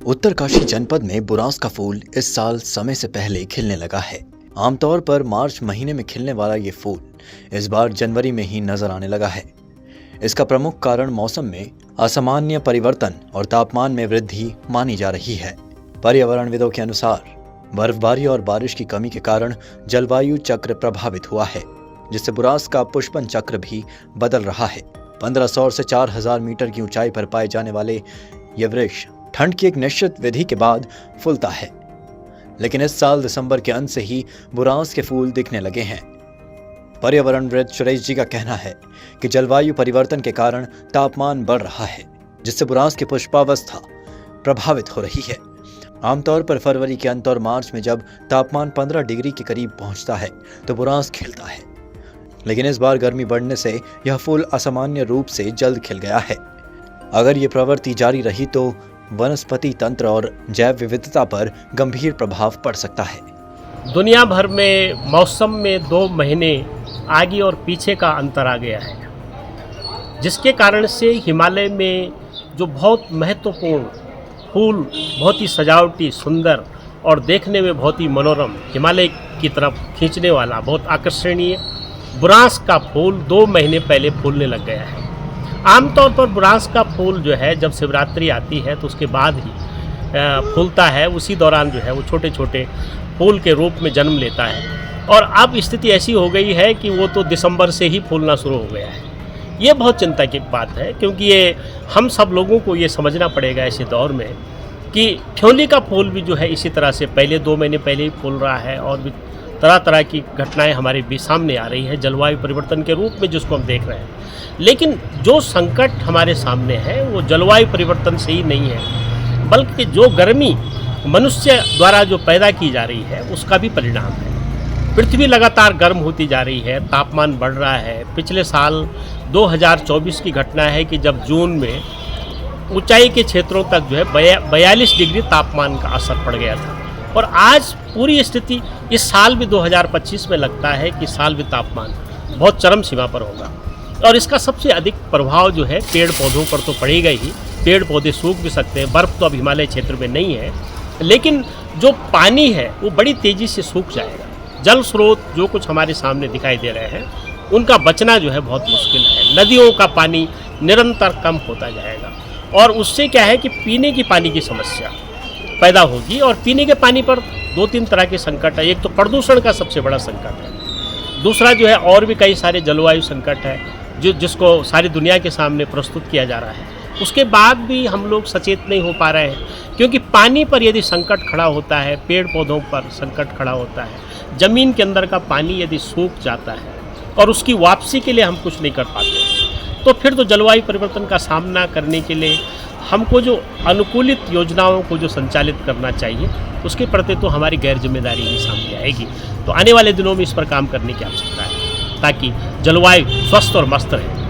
उत्तरकाशी जनपद में बुरांस का फूल इस साल समय से पहले खिलने लगा है। आमतौर पर मार्च महीने में खिलने वाला ये फूल इस बार जनवरी में ही नजर आने लगा है। इसका प्रमुख कारण मौसम में असामान्य परिवर्तन और तापमान में वृद्धि मानी जा रही है। पर्यावरणविदों के अनुसार बर्फबारी और बारिश की कमी के कारण जलवायु चक्र प्रभावित हुआ है, जिससे बुरांस का पुष्पन चक्र भी बदल रहा है। 1500 से 4000 मीटर की ऊंचाई पर पाए जाने वाले ये वृक्ष ठंड की एक निश्चित विधि के बाद फूलता है, लेकिन इस साल दिसंबर के अंत से ही बुरांस के फूल दिखने लगे हैं। पर्यावरणविद सुरेश जी का कहना है कि जलवायु परिवर्तन के कारण तापमान बढ़ रहा है, जिससे बुरांस की पुष्पावस्था प्रभावित हो रही है। आमतौर पर फरवरी के अंत और मार्च में जब तापमान 15 डिग्री के करीब पहुंचता है तो बुरांस खिलता है, लेकिन इस बार गर्मी बढ़ने से यह फूल असामान्य रूप से जल्द खिल गया है। अगर ये प्रवृत्ति जारी रही तो वनस्पति तंत्र और जैव विविधता पर गंभीर प्रभाव पड़ सकता है। दुनिया भर में मौसम में 2 महीने आगे और पीछे का अंतर आ गया है, जिसके कारण से हिमालय में जो बहुत महत्वपूर्ण फूल, बहुत ही सजावटी, सुंदर और देखने में बहुत ही मनोरम, हिमालय की तरफ खींचने वाला, बहुत आकर्षणीय बुरांस का फूल 2 महीने पहले फूलने लग गया है। आमतौर पर बुरांस का फूल जो है जब शिवरात्रि आती है तो उसके बाद ही फूलता है। उसी दौरान जो है वो छोटे छोटे फूल के रूप में जन्म लेता है, और अब स्थिति ऐसी हो गई है कि वो तो दिसंबर से ही फूलना शुरू हो गया है। ये बहुत चिंता की बात है, क्योंकि ये हम सब लोगों को ये समझना पड़ेगा ऐसे दौर में कि ठियोली का फूल भी जो है इसी तरह से पहले 2 महीने पहले ही फूल रहा है, और भी तरह तरह की घटनाएं हमारे भी सामने आ रही है जलवायु परिवर्तन के रूप में, जिसको हम देख रहे हैं। लेकिन जो संकट हमारे सामने है वो जलवायु परिवर्तन से ही नहीं है, बल्कि जो गर्मी मनुष्य द्वारा जो पैदा की जा रही है उसका भी परिणाम है। पृथ्वी लगातार गर्म होती जा रही है, तापमान बढ़ रहा है। पिछले साल 2024 की घटना है कि जब जून में ऊंचाई के क्षेत्रों तक जो है 42 डिग्री तापमान का असर पड़ गया था, और आज पूरी स्थिति इस साल भी 2025 में लगता है कि साल भी तापमान बहुत चरम सीमा पर होगा। और इसका सबसे अधिक प्रभाव जो है पेड़ पौधों पर तो पड़ेगा ही। पेड़ पौधे सूख भी सकते हैं, बर्फ़ तो अब हिमालय क्षेत्र में नहीं है, लेकिन जो पानी है वो बड़ी तेज़ी से सूख जाएगा। जल स्रोत जो कुछ हमारे सामने दिखाई दे रहे हैं उनका बचना जो है बहुत मुश्किल है। नदियों का पानी निरंतर कम होता जाएगा, और उससे क्या है कि पीने की पानी की समस्या पैदा होगी। और पीने के पानी पर 2-3 तरह के संकट है। एक तो प्रदूषण का सबसे बड़ा संकट है, दूसरा जो है और भी कई सारे जलवायु संकट है जिसको सारी दुनिया के सामने प्रस्तुत किया जा रहा है। उसके बाद भी हम लोग सचेत नहीं हो पा रहे हैं, क्योंकि पानी पर यदि संकट खड़ा होता है, पेड़ पौधों पर संकट खड़ा होता है, ज़मीन के अंदर का पानी यदि सूख जाता है और उसकी वापसी के लिए हम कुछ नहीं कर पाते, तो फिर तो जलवायु परिवर्तन का सामना करने के लिए हमको जो अनुकूलित योजनाओं को जो संचालित करना चाहिए उसके प्रति तो हमारी गैर जिम्मेदारी ही सामने आएगी। तो आने वाले दिनों में इस पर काम करने की आवश्यकता है, ताकि जलवायु स्वस्थ और मस्त रहे।